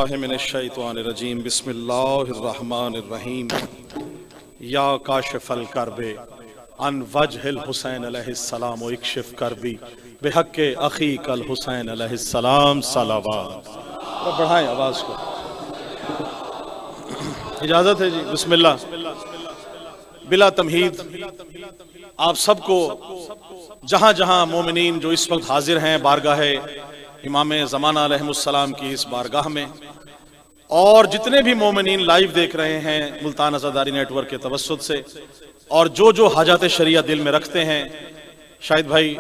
मिनश्शैतानिर्रजीम बिस्मिल्लाहिर्रहमानिर्रहीम या काशिफल करबे अन वजहिल हुसैन अलैहिस्सलाम व इक्शिफ करबी बिहक्के अखीकल हुसैन अलैहिस्सलाम सलावत। बढ़ाएं आवाज को, इजाजत है जी। बिस्मिल्लाह। बिला तमहीद आप सबको जहां जहां मोमिनीन जो इस वक्त हाजिर हैं बारगाह इमाम ज़माना अलैहिस्सलाम की इस बारगाह में, और जितने भी मोमिनीन लाइव देख रहे हैं मुल्तान अज़ादारी नेटवर्क के तवस्सुत से, और जो हाजात शरिया दिल में रखते हैं, शाहिद भाई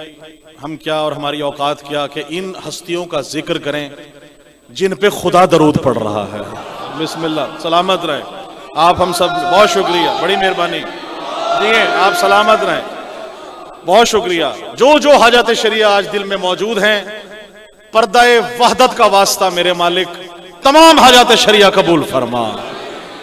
हम क्या और हमारी औकात क्या कि इन हस्तियों का जिक्र करें जिन पे खुदा दरूद पड़ रहा है। बिस्मिल्लाह। सलामत रहे आप, हम सब बहुत शुक्रिया, बड़ी मेहरबानी जी, आप सलामत रहें, बहुत शुक्रिया। जो हाजात शरिया आज दिल में मौजूद हैं, पर्दाए वहदत का वास्ता मेरे मालिक तमाम हाजात शरिया कबूल फरमा।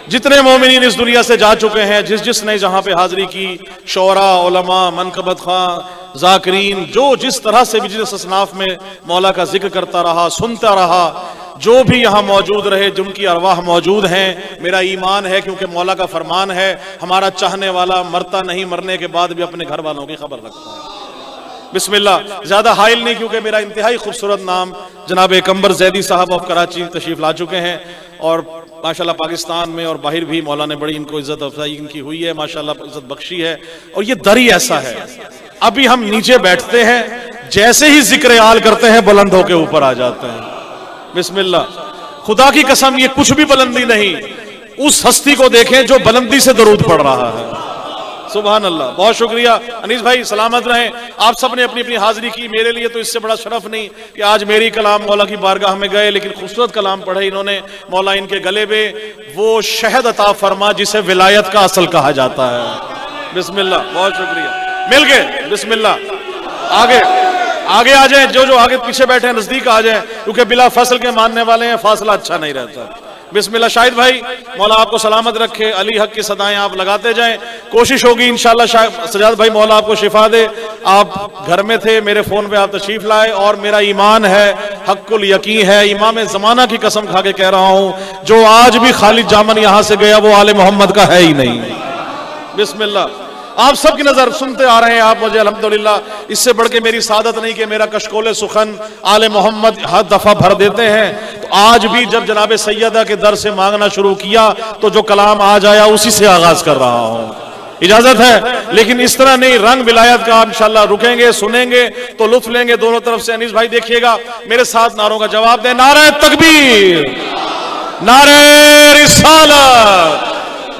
जितने मोमिनीन इस दुनिया से जा चुके हैं, जिसने जहां पे हाजिरी की, शोरा, उलमा, मनकबत खां, जाकिरीन, जिस तरह से भी जिस असनाफ में मौला का जिक्र करता रहा, सुनता रहा, जो भी यहाँ मौजूद रहे, जिनकी अरवाह मौजूद हैं, मेरा ईमान है क्योंकि मौला का फरमान है, हमारा चाहने वाला मरता नहीं, मरने के बाद भी अपने घर वालों की खबर रखता है। बिस्मिल्लाह। ज्यादा हाइल नहीं, क्योंकि मेरा इंतहाई खूबसूरत नाम जनाब कंबर जैदी साहब ऑफ कराची तशरीफ ला चुके हैं, और माशाल्लाह पाकिस्तान में और बाहर भी मौला ने बड़ी इनको इज्जत अफजाई इनकी हुई है, माशाल्लाह इज्जत बख्शी है। और ये दरी ऐसा है, अभी हम नीचे बैठते हैं, जैसे ही जिक्र आल करते हैं बुलंद होके ऊपर आ जाते हैं। बिस्मिल्लाह। खुदा की कसम ये कुछ भी बुलंदी नहीं, उस हस्ती को देखें जो बुलंदी से दरूद पड़ रहा है। सुभान अल्लाह। बहुत शुक्रिया अनीस भाई, सलामत रहें। आप सब ने अपनी अपनी हाजिरी की, मेरे लिए तो इससे बड़ा शरफ नहीं कि आज मेरी कलाम मौला की बारगाह में गए, लेकिन खूबसूरत कलाम पढ़े इन्होंने। मौला इनके गले में वो शहद अता फरमा जिसे विलायत का असल कहा जाता है। बिस्मिल्लाह। बहुत शुक्रिया, मिल गए। बिस्मिल्लाह। आगे आगे आ जाए, जो आगे पीछे बैठे हैं नजदीक आ जाए, क्योंकि बिला फसल के मानने वाले हैं, फासला अच्छा नहीं रहता। बिस्मिल्लाह। शाहिद भाई मौला आपको सलामत रखे, अली हक की सदाएं आप लगाते जाएं, कोशिश होगी इंशाल्लाह। सजाद भाई मौला आपको शिफा दे। आप घर में थे, मेरे फोन पे आप तशरीफ लाए, और मेरा ईमान है, हक्कुल यकीन है, इमाम ज़माना की कसम खा के कह रहा हूं, जो आज भी खालिद जामन यहां से गया वो आले मोहम्मद का है ही नहीं। बिस्मिल्लाह। आप सबकी नजर सुनते आ रहे हैं आप मुझे, अल्हम्दुलिल्लाह। इससे बढ़ के मेरी सादत नहीं कि मेरा कशकोले सुखन आले मोहम्मद हर दफा भर देते हैं। तो आज भी जब जनाब सैयदा के दर से मांगना शुरू किया, तो जो कलाम आज आया उसी से आगाज कर रहा हूं, इजाजत है। लेकिन इस तरह नहीं, रंग विलायत का इंशाल्लाह रुकेंगे, सुनेंगे तो लुत्फ लेंगे दोनों तरफ से। अनीस भाई देखिएगा, मेरे साथ नारों का जवाब दें। नारे तकबीर, नारे रिसालत,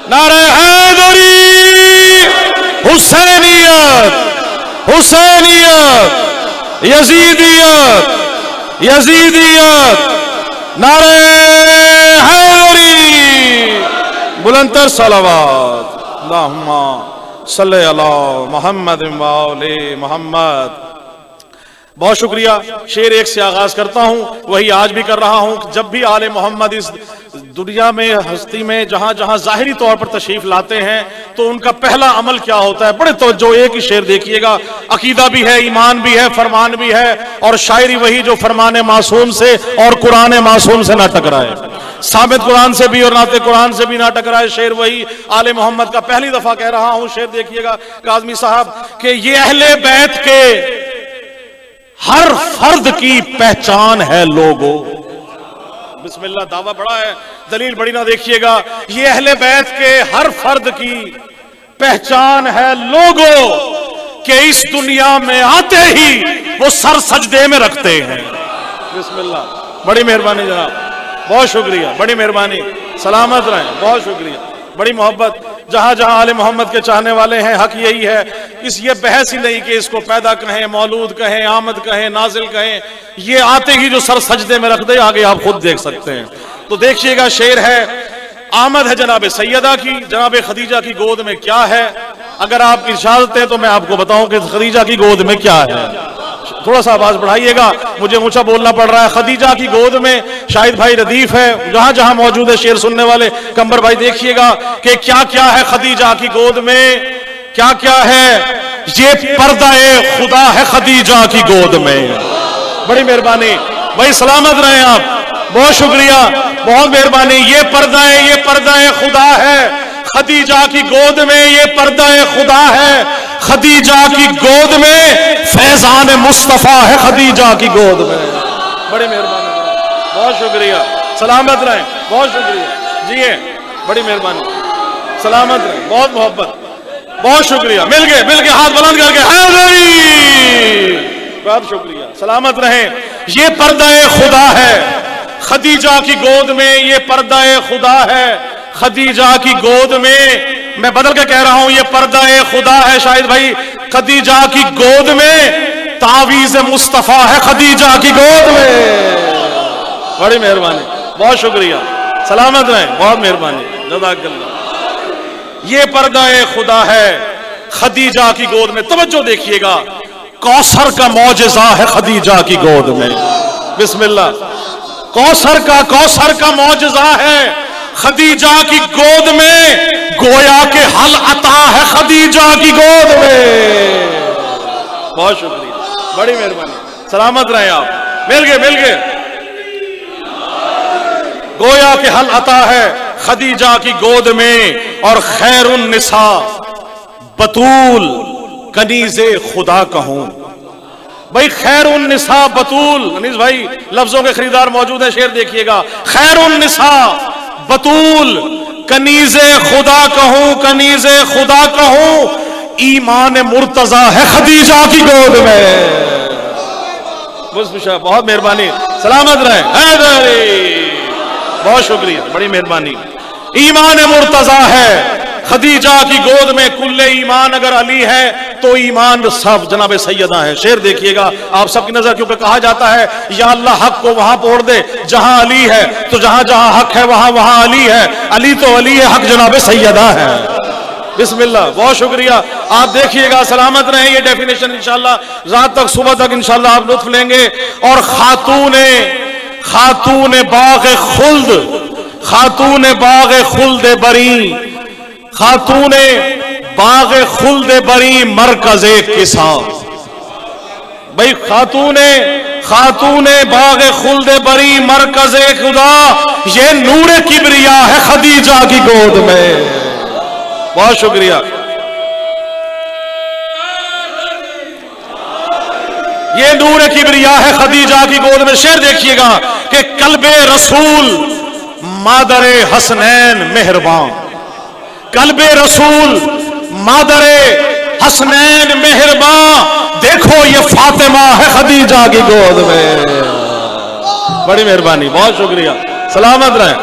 नारे हैदरी, हुसैनियत, हुसैनियत, यजीदियत, यजीदियत, नारे हैदरी, बुलंदतर सलावत, अल्लाहुम्मा सल्ली अला मुहम्मद व आले मुहम्मद। बहुत शुक्रिया। शेर एक से आगाज करता हूं, वही आज भी कर रहा हूं। जब भी आले मोहम्मद इस दुनिया में, हस्ती में जहां जहां जाहिरी तौर पर तशरीफ लाते हैं, तो उनका पहला अमल क्या होता है? बड़े तवज्जो, एक ही शेर देखिएगा, अकीदा भी है, ईमान भी है, फरमान भी है, और शायरी वही जो फरमान मासूम से और कुरान मासूम से ना टकराए, साबित कुरान से भी और नाते कुरान से भी ना टकराए। शेर वही आले मोहम्मद का, पहली दफा कह रहा हूं। शेर देखिएगा काज़मी साहब, कि ये अहले बैत के हर फर्द की पहचान है लोगों। बिस्मिल्लाह। दावा बड़ा है, दलील बड़ी ना देखिएगा। ये अहले बैत के हर फर्द की पहचान है लोगों, कि इस दुनिया में आते ही वो सर सजदे में रखते हैं। बिस्मिल्लाह। बड़ी मेहरबानी जनाब, बहुत शुक्रिया, बड़ी मेहरबानी, सलामत रहें, बहुत शुक्रिया, बड़ी मोहब्बत। जहां जहां आले मोहम्मद के चाहने वाले हैं, हक यही है। ये बहस ही नहीं कि इसको पैदा कहें, मौलूद कहें, आमद कहें, नाजिल कहें, ये आते ही जो सर सजदे में रख दे, आगे आप खुद देख सकते हैं। तो देखिएगा, शेर है, आमद है जनाब सैयदा की, जनाब खदीजा की गोद में क्या है? अगर आप इजाजत हैं तो मैं आपको बताऊं कि खदीजा की गोद में क्या है। थोड़ा सा आवाज बढ़ाइएगा, मुझे ऊंचा बोलना पड़ रहा है। खदीजा की गोद में शाहिद भाई रदीफ है, जहां जहां मौजूद है शेर सुनने वाले, कंबर भाई देखिएगा कि क्या क्या है खदीजा की गोद में, क्या क्या है। ये पर्दा-ए खुदा है खदीजा की गोद में। बड़ी मेहरबानी भाई, सलामत रहे आप, बहुत शुक्रिया। बहुत मेहरबानी। ये पर्दा खुदा है खदीजा की गोद में, ये पर्दा खुदा है खदीजा की गोद में, फैजान मुस्तफा है खदीजा की गोद में। बड़ी मेहरबानी, बहुत शुक्रिया, सलामत रहें, बहुत शुक्रिया जी, बड़ी मेहरबानी, सलामत रहें, बहुत मोहब्बत, बहुत शुक्रिया। मिल गए हाथ बुलंद करके हैदरी, बहुत शुक्रिया, सलामत रहें। ये पर्दा खुदा है खदीजा की गोद में, ये पर्दा खुदा है खदीजा की गोद में। मैं बदल के कह रहा हूं, ये पर्दा खुदा है शाहिद भाई खदीजा की गोद में, तावीज़ मुस्तफा है खदीजा की गोद में। बड़ी मेहरबानी, बहुत शुक्रिया, सलामत रहें, बहुत मेहरबानी, जज़ाकल्लाह। ये पर्दा खुदा है खदीजा की गोद में। तवज्जो देखिएगा, कौसर का मौजज़ा है खदीजा की गोद में। बिस्मिल्लाह, कौसर का मौजज़ा है खदीजा की गोद में, गोया के हल अता है खदीजा की गोद में। बहुत शुक्रिया, बड़ी मेहरबानी, सलामत रहे आप। मिल गए गोया के हल अता है खदीजा की गोद में, और खैरुन निसा बतूल कनीज़े खुदा कहूं। भाई खैरुन निसा बतूल, अनीस भाई लफ्जों के खरीदार मौजूद है, शेर देखिएगा। खैरुन निसा बतूल कनीज़े खुदा कहूं, कनीज़े खुदा कहूं, ईमान मुर्तजा है खदीजा की गोद में। बहुत मेहरबानी, सलामत रहे, बहुत शुक्रिया, बड़ी मेहरबानी। ईमान मुर्तजा है खदीजा की गोद में। कुल्ले ईमान अगर अली है तो ईमान सब जनाब सैयदा है। शेर देखिएगा, आप सबकी नजर के ऊपर कहा जाता है, या अल्लाह हक को वहां पोड़ दे जहां अली है, तो जहां जहां हक है वहां वहां अली है। अली तो अली है, हक जनाब सैयदा है। बिस्मिल्लाह, बहुत शुक्रिया। आप देखिएगा, सलामत रहे। ये डेफिनेशन इंशाल्लाह रात तक, सुबह तक इंशाल्लाह आप लुत्फ लेंगे। और खातून बाग़ खुल्द बरी, खातून बाग़ खुल्द बरी मरकज़े किसा। भाई खातून बाग़ खुल्द बरी मरकज़े खुदा, ये नूर किबरिया है खदीजा की गोद में। बहुत शुक्रिया। ये नूर किबरिया है खदीजा की गोद में। शेर देखिएगा कि कल्बे रसूल मादरे हसनैन मेहरबान, कल्बे रसूल मादरे हसनैन मेहरबान, देखो ये फातिमा है खदीजा की गोद में। बड़ी मेहरबानी, बहुत शुक्रिया, सलामत रहे।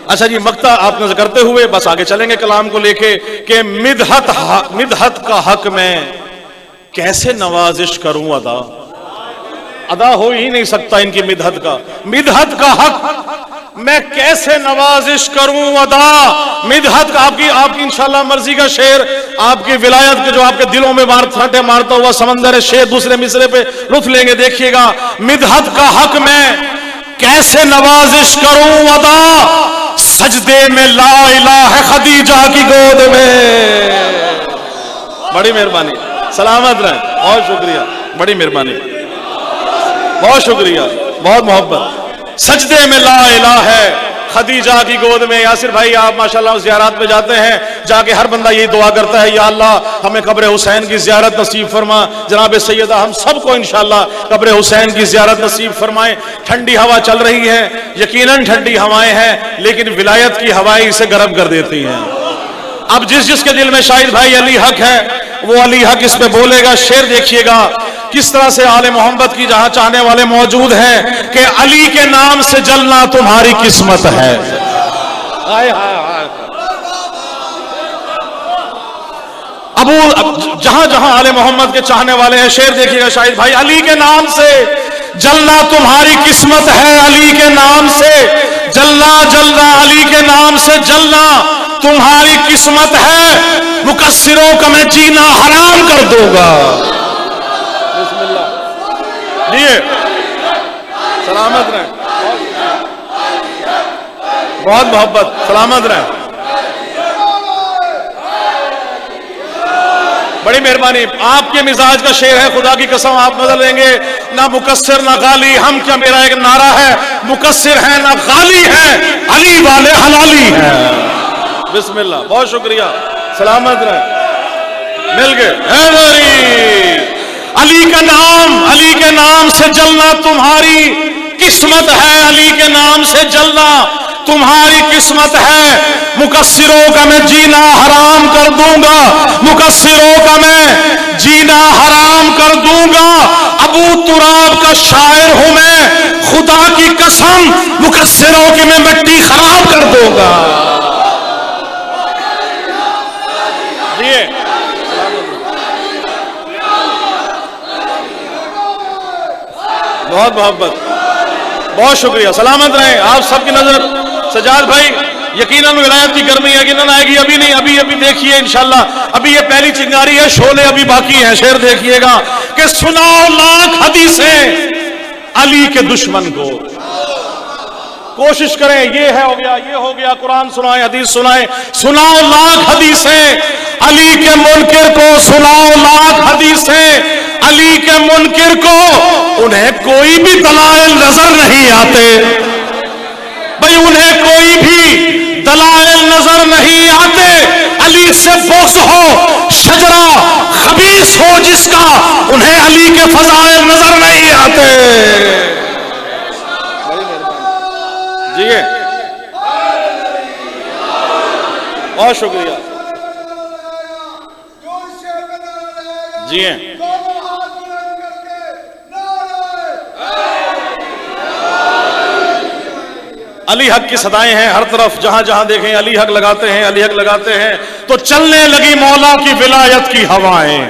अच्छा जी, मक्ता आप नजर करते हुए बस आगे चलेंगे कलाम को लेके कि मिदहत का हक में कैसे नवाजिश करूं अदा हो ही नहीं सकता इनकी मिदहत का हक मैं कैसे नवाजिश करूं अदा। मिदहत का आपकी इंशाल्लाह मर्जी का शेर, आपकी विलायत के जो आपके दिलों में मारता हुआ समंदर है, शेर दूसरे मिसरे पे लुत्फ लेंगे। देखिएगा, मिदहत का हक मैं कैसे नवाजिश करूं अदा, सजदे में ला इलाहा खदीजा की गोद में। बड़ी मेहरबानी, सलामत रहे, बहुत शुक्रिया, बड़ी मेहरबानी, बहुत शुक्रिया, बहुत मोहब्बत। सजदे में ला इलाहा है खदीजा की गोद में। यासिर भाई आप माशाल्लाह ज़ियारत पे जाते हैं, जाके हर बंदा यही दुआ करता है, या अल्लाह हमें कब्र हुसैन की ज़ियारत नसीब फरमा। जनाब सैयदा हम सबको इंशाल्लाह कब्र हुसैन की ज़ियारत नसीब फरमाए। ठंडी हवा चल रही है, यकीनन ठंडी हवाएं हैं, लेकिन विलायत की हवाएं इसे गर्म कर देती हैं। अब जिसके दिल में शाहिद भाई अली हक है, वो अली हक इस पे बोलेगा। शेर देखिएगा किस तरह से आले मोहम्मद की जहां चाहने वाले मौजूद हैं कि अली के नाम से जलना तुम्हारी किस्मत है। अब जहां जहां आले मोहम्मद के चाहने वाले हैं, शेर देखिएगा शाहिद भाई, अली के नाम से जलना तुम्हारी किस्मत है, अली के नाम से जलना, अली के नाम से जलना तुम्हारी किस्मत है, मुकस्सिरों का मैं जीना हराम कर दूंगा। बिस्मिल्लाह, सलामत रहें, बहुत मोहब्बत, सलामत रहें। बड़ी मेहरबानी। आपके मिजाज का शेर है, खुदा की कसम आप बदल लेंगे ना। मुकस्सिर ना गाली, हम क्या, मेरा एक नारा है, मुकस्सिर है ना गाली है, अली वाले हलाली है। बिस्मिल्लाह, बहुत शुक्रिया, सलामत रहे, मिल गए। अली का नाम, अली के नाम से जलना तुम्हारी किस्मत है, अली के नाम से जलना तुम्हारी किस्मत है। मुकस्सिरों का मैं जीना हराम कर दूंगा, मुकस्सिरों का मैं जीना हराम कर दूंगा। अबू तुराब का शायर हूं मैं, खुदा की कसम मुकस्सिरों की मैं मिट्टी खराब कर दूंगा। बहुत मोहब्बत, बहुत शुक्रिया, सलामत रहे आप सबकी नजर। सजाद भाई, यकीनन विलायत की गर्मी यकीनन आएगी, अभी नहीं, अभी अभी देखिए इंशाल्लाह। अभी ये पहली चिंगारी है, शोले अभी बाकी हैं। शेर देखिएगा कि सुनाओ लाख हदीसें अली के दुश्मन को। कोशिश करें, ये है हो गया, ये हो गया, कुरान सुनाए, हदीस सुनाए। सुनाओ लाख हदीसें अली के मुनकिर को, सुनाओ लाख हदीसें अली के मुनकिर को। उन्हें कोई भी दलाइल नजर नहीं आते भाई, उन्हें कोई भी दलाइल नजर नहीं आते। अली से बोस हो, शजरा खबीस हो जिसका, उन्हें अली के फजाइल नजर नहीं आते। जी बहुत शुक्रिया जी हैं। अली हक की सदाएं हैं हर तरफ, जहां जहां देखें अली हक लगाते हैं, अली हक लगाते हैं। तो चलने लगी मौला की विलायत की हवाएं।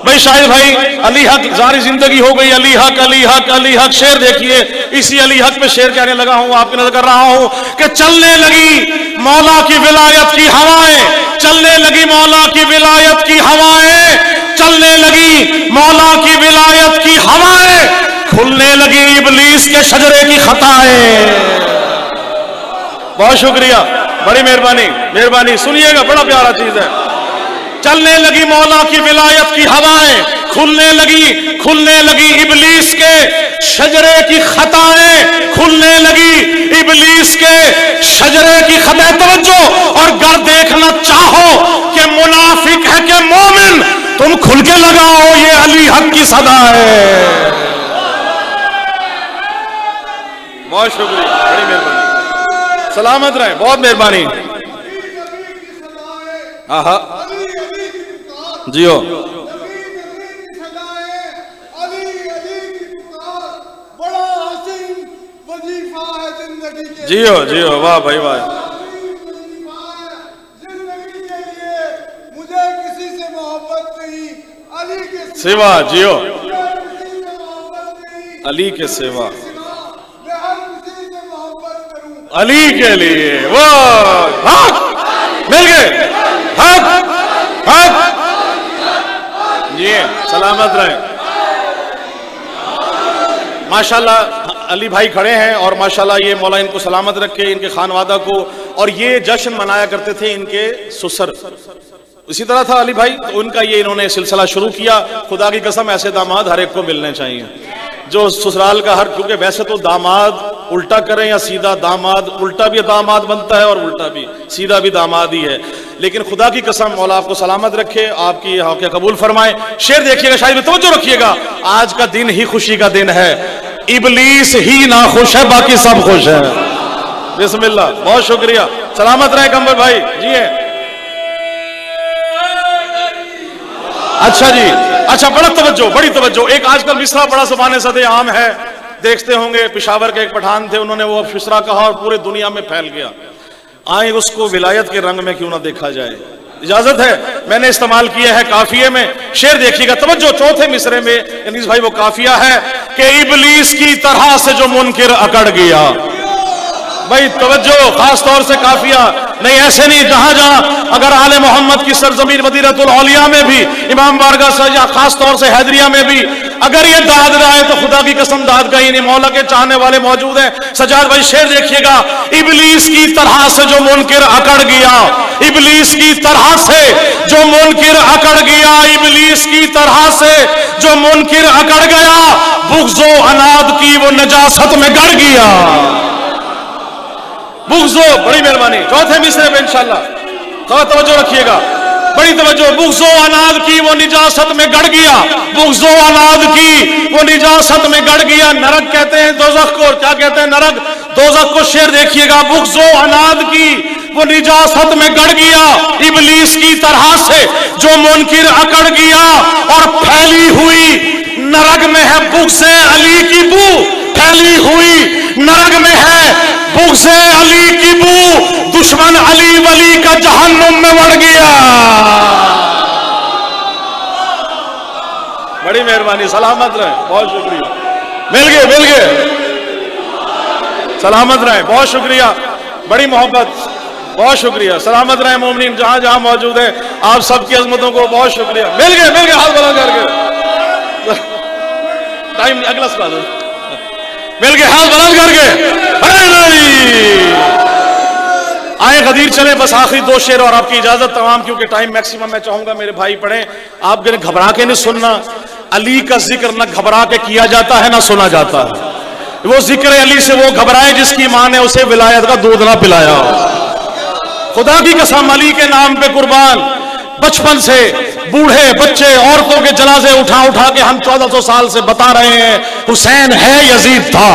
भाई शाहिद भाई, अली हक सारी जिंदगी हो गई, अली हक अली हक अली हक। शेर देखिए, इसी अली हक पे शेर कहने लगा हूं, आपकी नजर कर रहा हूं कि चलने लगी मौला की विलायत की हवाएं, चलने लगी मौला की विलायत की हवाएं, चलने लगी मौला की विलायत की हवाएं, खुलने लगी इबलीस के शजरे की खताएं। बहुत शुक्रिया, बड़ी मेहरबानी, मेहरबानी। सुनिएगा, बड़ा प्यारा चीज है। चलने लगी मौला की विलायत की हवाएं, खुलने लगी इबलीस के शजरे की खताएं, खुलने लगी इबलीस के शजरे की खताएं। तवज्जो, और गर देखना चाहो कि मुनाफिक है कि मोमिन, तुम खुल के लगाओ, ये अली हक की सदा है। बहुत शुक्रिया, बड़ी मेहरबानी, सलामत रहे, बहुत मेहरबानी। हाँ हाँ जियो, जियो जियो, वाह भाई वाह। मुझे किसी से मोहब्बत नहीं, अली के सिवा, जियो अली के सिवा, अली के लिए। वो हक मिल गए, हक हक जी, सलामत रहे। माशाल्लाह अली भाई खड़े हैं और माशाल्लाह ये मौला इनको सलामत रखे, इनके खानवादा को। और ये जश्न मनाया करते थे इनके ससुर, इसी तरह था अली भाई, तो उनका ये इन्होंने सिलसिला शुरू किया। खुदा की कसम ऐसे दामाद हर एक को मिलने चाहिए, जो ससुराल का हर, क्योंकि वैसे तो दामाद उल्टा करें या सीधा, दामाद उल्टा भी दामाद बनता है और उल्टा भी, सीधा भी दामाद ही है। लेकिन खुदा की कसम मौला आपको सलामत रखे, आपकी ये हौके कबूल फरमाए। शेर देखिएगा, शायद में तवज्जो रखिएगा। आज का दिन ही खुशी का दिन है, इबलीस ही ना खुश है, बाकी सब खुश है। बिस्मिल्लाह, बहुत शुक्रिया, सलामत रहे कंबर भाई जी है। अच्छा जी, अच्छा, बड़ा तवज्जो, बड़ी तवज्जो। एक आजकल मिसरा बड़ा ज़बान सदे आम है, देखते होंगे, पेशावर के एक पठान थे, उन्होंने वो मिसरा कहा और पूरे दुनिया में फैल गया। आए उसको विलायत के रंग में क्यों ना देखा जाए। इजाजत है, मैंने इस्तेमाल किया है काफिये में। शेर देखिएगा, तवज्जो, चौथे मिसरे में अनीस भाई वो काफिया है कि इबलीस की तरह से जो मुनकिर अकड़ गया। भाई तवज्जो, खास तौर से काफिया, नहीं ऐसे नहीं, जहां जहां अगर आले मोहम्मद की सरजमीन मदीनतुल औलिया में भी, इमाम बारगाह सजा, खास तौर से हैदरिया में भी अगर ये दाद रहा है तो खुदा की कसम दाद कहीं नहीं। मौला के चाहने वाले मौजूद हैं। सजाद भाई शेर देखिएगा, इबलीस की तरह से जो मुनकिर अकड़ गया, इबलीस की तरह से जो मुनकिर अकड़ गया, इबलीस की तरह से जो मुनकिर अकड़ गया, बुग़्ज़ो अनाद की वो नजासत में गड़ गया। बुग़्ज़ो, बड़ी मेहरबानी, चौथे मिसरे पे इंशाअल्लाह थोड़ा तवज्जो रखिएगा, बड़ी तवज्जो। बुग़्ज़ो अनाद की वो निजासत में गड़ गया, बुग़्ज़ो अनाद की वो निजासत में गड़ गया। नरक कहते हैं दोज़ख को, क्या कहते हैं नरक, दोज़ख को। शेर देखिएगा, बुग़्ज़ो अनाद की वो निजासत में गड़ गया, इबलीस की तरह से जो मुनकिर अकड़ गया, और फैली हुई नरक में है बुग़्ज़े अली की बू, फैली हुई नरक में है बुग़्ज़े अली की बू, दुश्मन अली वली का जहन्नुम में मर गया। बड़ी मेहरबानी, सलामत रहे, बहुत शुक्रिया, मिल गए, सलामत रहे, बहुत शुक्रिया, बड़ी मोहब्बत, बहुत शुक्रिया, सलामत रहे मोमिनीन जहां जहां मौजूद है, आप सबकी अजमतों को बहुत शुक्रिया। मिल गए, हाथ बुलंद करके, टाइम अगला सवाल है, मिल गए, हाथ बुलंद करके, आए गदीर चले। बस आखिरी दो शेर और आपकी इजाजत तमाम, क्योंकि टाइम मैक्सिमम मैं चाहूंगा मेरे भाई पढ़े। आप घबरा के नहीं सुनना, अली का जिक्र न घबरा के किया जाता है ना सुना जाता है। वो जिक्र अली से वो घबराए जिसकी मां ने उसे विलायत का दूध ना पिलाया। खुदा की कसम, अली के नाम पे कुर्बान, बचपन से बूढ़े बच्चे औरतों के जनाजे उठा उठा के हम 1400 साल से बता रहे हैं, हुसैन है यजीद था।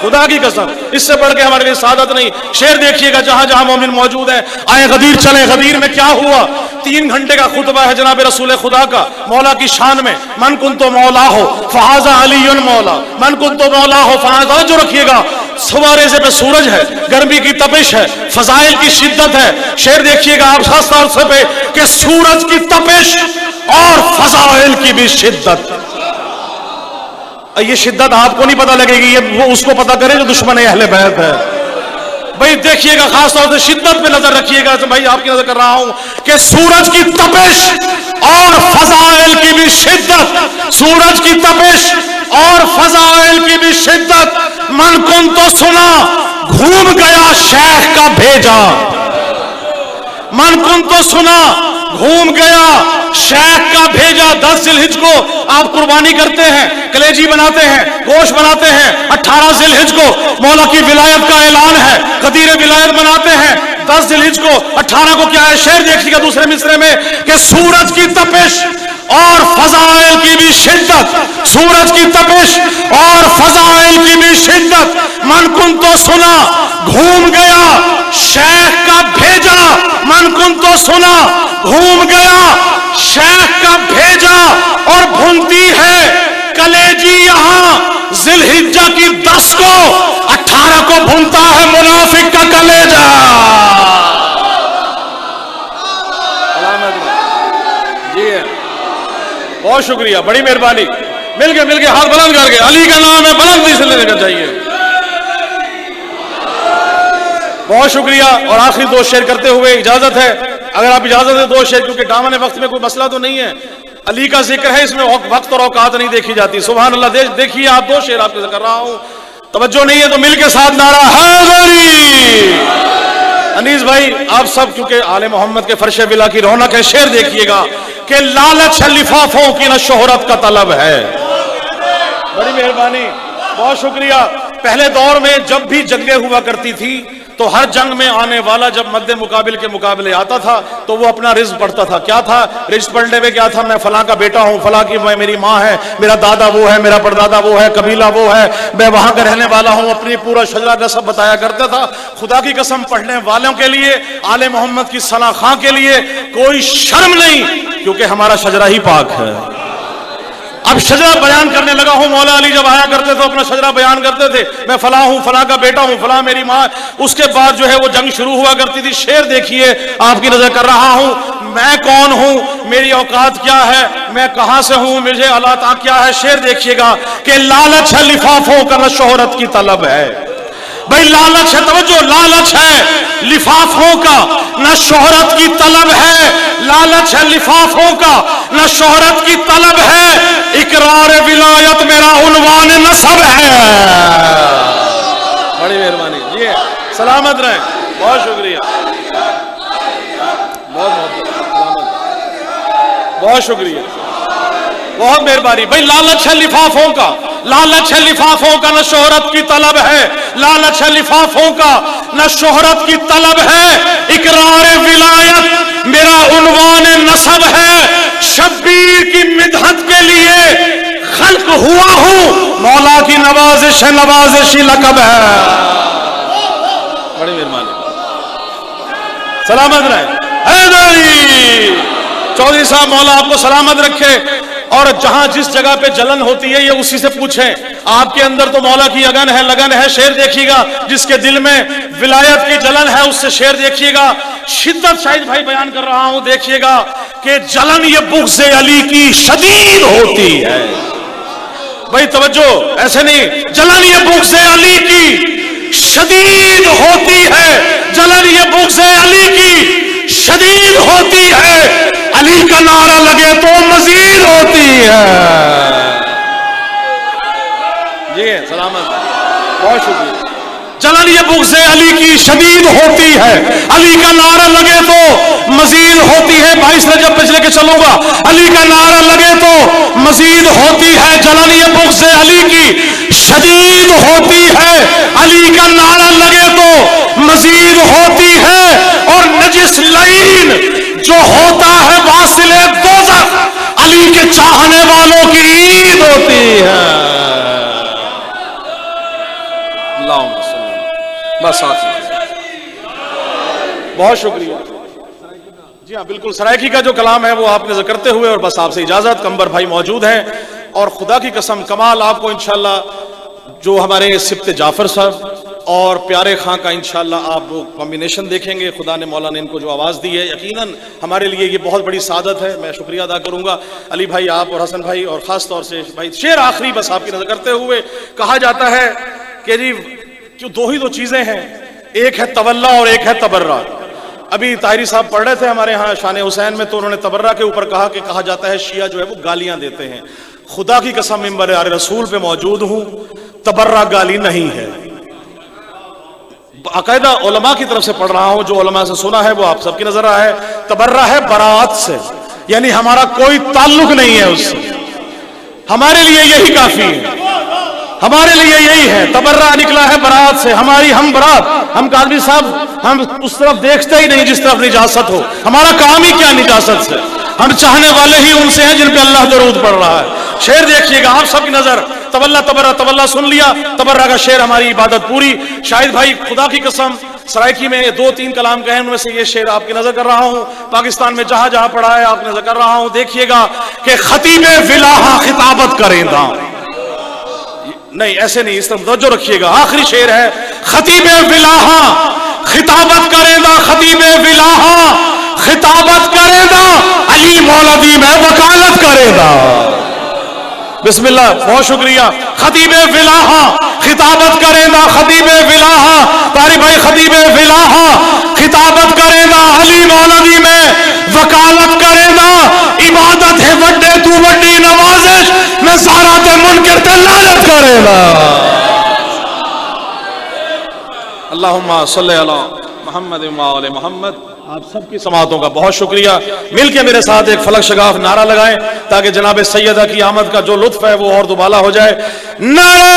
खुदा की कसम, इससे बढ़ के हमारे लिए सादत नहीं। शेर देखिएगा जहां जहां मोमिन मौजूद है। आए गदीर चले, गदीर में क्या हुआ, 3 घंटे का खुतबा है जनाब रसूल खुदा का मौला की शान में। मन कुंतो मौला हो फहाजा अलीयुन मौला, मन कुंतो मौला हो फहाजा। जो रखिएगा, सुबह रेज़े पे सूरज है, गर्मी की तपिश है, फजाइल की शिद्दत है। शेर देखिएगा आप खास तौर से पे कि सूरज की तपिश और फजाइल की भी शिद्दत। ये शिद्दत आपको नहीं पता लगेगी, ये वो उसको पता करे जो दुश्मन अहले बैत है। भाई देखिएगा, खास तौर से शिद्दत पे नजर रखिएगा। तो भाई आपकी नजर कर रहा हूं कि सूरज की तपिश और फजाइल की भी शिद्दत, सूरज की तपिश और फजाइल की भी शिद्दत। मन कुन तो सुना घूम गया शेख का भेजा, मन कुन तो सुना घूम गया शेख का भेजा। 10 जिलहिज को आप कुर्बानी करते हैं, कलेजी बनाते हैं, गोश्त बनाते हैं। 18 जिलहिज को मौला की विलायत का ऐलान है, कदीर विलायत बनाते हैं। 10 जिलहिज को, 18 को क्या है, शेर देखिएगा दूसरे मिसरे में कि सूरज की तपिश और फजाइल की भी शिद्दत, सूरज की तपिश और फजाइल की भी शिद्दत। मन कुन तो सुना घूम गया शेख का भेजा, मन कुन तो सुना घूम गया शेख का भेजा। और भूनती है कलेजी यहां जिलहिज्जा की 10 को, 18 को भूनता है मुनाफिक का कलेजा। जी बहुत शुक्रिया, बड़ी मेहरबानी, मिल गए, हाथ बुलंद करके। अली का नाम है, बुलंदी से लेकर चाहिए। बहुत शुक्रिया। और आखिरी 2 शेर करते हुए इजाजत है, अगर आप इजाजत है 2 शेर, क्योंकि दामन वक्त में कोई मसला तो नहीं है। अली का जिक्र है, इसमें वक्त और औकात नहीं देखी जाती। सुभान अल्लाह। देखिए आप 2 शेर आपके कर रहा हूं, तवज्जो नहीं है तो मिल के साथ नारा हैदरी। अनीस भाई आप सब, क्योंकि आले मोहम्मद के फर्श बिला की रौनक है। शेर देखिएगा कि लालच लिफाफों की न शोहरत का तलब है। बड़ी मेहरबानी, बहुत शुक्रिया। पहले दौर में जब भी जंगें हुआ करती थी तो हर जंग में आने वाला जब मद्दे मुकाबिल के मुकाबले आता था तो वो अपना रिज्क पढ़ता था। क्या था रिज्क पढ़ने में? क्या था, मैं फलां का बेटा हूं, फलां की मेरी माँ है, मेरा दादा वो है, मेरा परदादा वो है, कबीला वो है, मैं वहां का रहने वाला हूं, अपनी पूरा शजरा नसब बताया करता था। खुदा की कसम, पढ़ने वालों के लिए, आले मोहम्मद की सना खां के लिए कोई शर्म नहीं, क्योंकि हमारा शजरा ही पाक है। अब शजरा बयान करने लगा हूं। मौला अली जब आया करते थे अपना शजरा बयान करते थे, मैं फलां हूं, फलां का बेटा हूं, फलां मेरी माँ। उसके बाद जो है वो जंग शुरू हुआ करती थी। शेर देखिए, आपकी नजर कर रहा हूं, मैं कौन हूं, मेरी औकात क्या है, मैं कहां से हूं, मुझे अलाता क्या है। शेर देखिएगा कि लालच है लिफाफों का न शोहरत की तलब है। भाई लालच है, तवज्जो, लालच है लिफाफों का, न शोहरत की तलब है। लालच है लिफाफों का, न शोहरत की तलब है। इकरार विलायत मेरा उन्वान नसब है। बड़ी मेहरबानी जी, सलामत रहे, बहुत शुक्रिया, बहुत शुक्रिया, बहुत मेहरबानी। भाई लालच है लिफाफों का, लालच है लिफाफों का, न शोहरत की तलब है। लालच है लिफाफों का, न शोहरत की तलब है। इकरार विलायत मेरा उन्वान नसब है। शब्बीर की मिदहत के लिए खल्क हुआ हूं, मौला की नवाजिश है, नवाजिश ही लकब है। बड़ी मेहरबानी, सलामत रहे चौधरी साहब, मौला आपको सलामत रखे। और जहां जिस जगह पे जलन होती है ये उसी से पूछें। आपके अंदर तो मौला की अगन है, लगन है। शेर देखिएगा, जिसके दिल में विलायत की जलन है उससे शेर देखिएगा। शिद्दत शाहिद भाई बयान कर रहा हूं, देखिएगा कि जलन ये बुग़्ज़ अली की शदीद होती है। भाई तवज्जो, ऐसे नहीं, जलन ये बुग़्ज़ अली की शदीद होती है। जलन ये बुग़्ज़ अली की शदीद होती है। अली का नारा लगे तो मजीद होती है। जी सलामत, बहुत शुक्रिया। जलन ये बुग़्ज़ अली की शदीद होती है। अली का नारा लगे तो मजीद होती है। 22 रजब पे लेके चलूंगा। अली का नारा लगे तो मजीद होती है। जलन ये बुग़्ज़ अली की शदीद होती है। अली का नारा लगे तो मजीद होती है। और नजिस लईन जो होता है वासिले दोज़ख, अली के चाहने वालों की ईद होती है। बस बहुत शुक्रिया जी हाँ, बिल्कुल। सरायकी का जो कलाम है वो आपने जिक्र करते हुए, और बस आपसे इजाजत। कंबर भाई मौजूद हैं और खुदा की कसम कमाल आपको इंशाल्लाह जो हमारे सिब्ते जाफर साहब और प्यारे खां का इंशाल्लाह आप वो कॉम्बिनेशन देखेंगे। खुदा ने मौला ने इनको जो आवाज़ दी है, यकीनन हमारे लिए ये बहुत बड़ी सादत है। मैं शुक्रिया अदा करूंगा अली भाई, आप और हसन भाई, और ख़ास तौर से भाई। शेर आखिरी बस आपकी नजर करते हुए, कहा जाता है कि जी क्यों दो ही दो चीज़ें हैं, एक है तवल्ला और एक है तबर्रा। अभी ताहिरी साहब पढ़ रहे थे हमारे यहाँ शान हुसैन में, तो उन्होंने तबर्रा के ऊपर कहा कि कहा जाता है शिया जो है वो गालियाँ देते हैं। खुदा की कसम मिंबर रसूल पे मौजूद हूँ, तबर्रा गाली नहीं है। बाकायदा उलमा की तरफ से पढ़ रहा हूं, जो उलमा से सुना है वो आप सबकी नजर आया है। तबर्रा है बरात से, यानी हमारा कोई ताल्लुक नहीं है उससे। हमारे लिए यही काफी है, हमारे लिए यही है। तबर्रा निकला है बरात से, हमारी हम बरात, हम कादरी साहब हम उस तरफ देखते ही नहीं जिस तरफ निजासत हो। हमारा काम ही क्या निजासत से, हम चाहने वाले ही उनसे हैं जिन पे अल्लाह दरूद पढ़ रहा है। शेर देखिएगा आप सबकी नजर, तवल्ला तबर्रा, तवल्ला सुन लिया, तबर्रा का शेर, हमारी इबादत पूरी। शाहिद भाई खुदा की कसम सरायकी में 2-3 कलाम कहे, उनमें से ये शेर आपकी नजर कर रहा हूं। पाकिस्तान में जहां जहां पढ़ा है आपकी नजर कर रहा हूं। देखिएगा कि खतीबे विलाहा खिताबत करेंदा, नहीं ऐसे नहीं, इस तरफ तवज्जो रखिएगा। आखिरी शेर है, खतीबे विलाहा खिताबत करेंदा, खतीबे विलाहा खिताबत करेंदा, अली मौलवी में वकालत करेंदा। बिस्मिल्लाह, बहुत शुक्रिया। खतीबे विलाहा खिताबत करेंदा, खतीबे विलाहा, तारी भाई खतीबे विलाहा खिताबत करेंदा, अली मौलवी में वकालत करेंदा। इबादत है वड्डे तू वड्डी नवाजिश, मैं सारा ते मुनकर ते लानत करेंदा। अल्लाहुम्मा सल्ली अला मुहम्मद व आले मुहम्मद। आप सबकी समातों का बहुत शुक्रिया। मिलके मेरे साथ एक फलक शगाफ नारा लगाएं ताकि जनाब सैयदा की आमद का जो लुत्फ है वो और दुबाला हो जाए। नारा